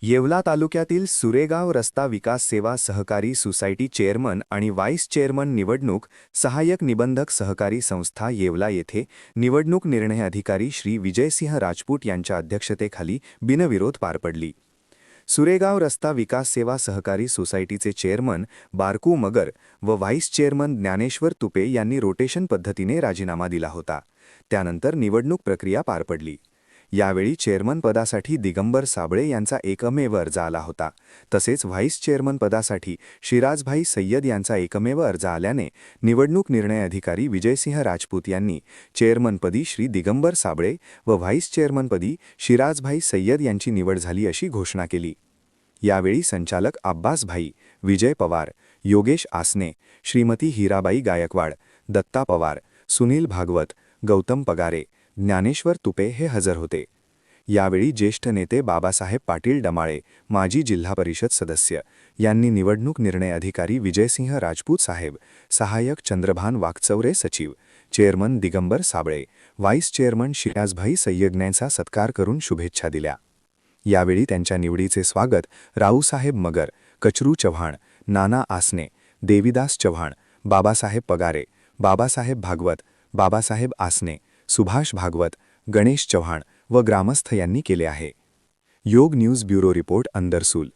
येवला तालुक्यातील सुरेगाव रस्ता विकास सेवा सहकारी सोसायटी चेअरमन आणि व्हाईस चेअरमन निवडणूक सहाय्यक निबंधक सहकारी संस्था येवला येथे निवडणूक निर्णय अधिकारी श्री विजयसिंह राजपूत यांच्या अध्यक्षतेखाली बिनविरोध पार पडली। सुरेगाव रस्ता विकास सेवा सहकारी सोसायटीचे चेअरमन बारकू मगर व व्हाईस चेअरमन ज्ञानेश्वर तुपे यांनी रोटेशन पद्धतीने राजीनामा दिला होता। त्यानंतर निवडणूक प्रक्रिया पार पडली। यावेळी चेअरमन पदासाठी दिगंबर साबळे यांचा एकमेव अर्ज आला होता। तसेच व्हाईस चेअरमन पदासाठी शिराजभाई सय्यद यांचा एकमेव अर्ज आल्याने निवडणूक निर्णय अधिकारी विजयसिंह राजपूत यांनी चेअरमनपदी श्री दिगंबर साबळे व व्हाईस चेअरमनपदी शिराजभाई सय्यद यांची निवड झाली अशी घोषणा केली। यावेळी संचालक अब्बासभाई, विजय पवार, योगेश आसने, श्रीमती हिराबाई गायकवाड, दत्ता पवार, सुनील भागवत, गौतम पगारे, ज्ञानेश्वर तुपे हे हजर होते। यावेळी ज्येष्ठ नेते बाबासाहेब पाटील डमाळे, माजी जिल्हा परिषद सदस्य यांनी निवडणूक निर्णय अधिकारी विजयसिंह राजपूत साहेब, सहाय्यक चंद्रभान वाकचौरे सचिव, chairman Digambar Sable, vice chairman Shirajbhai Sayyad यांचा सत्कार करून शुभेच्छा दिल्या। यावेळी त्यांच्या निवडीचे स्वागत राऊसाहेब मगर, कचरू चव्हाण, नाना आसने, देवीदास चव्हाण, बाबासाहेब पगारे, बाबासाहेब भागवत, बाबासाहेब आसने, सुभाष भागवत, गणेश चव्हाण व ग्रामस्थ यांनी केले आहे। योग न्यूज ब्युरो रिपोर्ट अंदरसूल।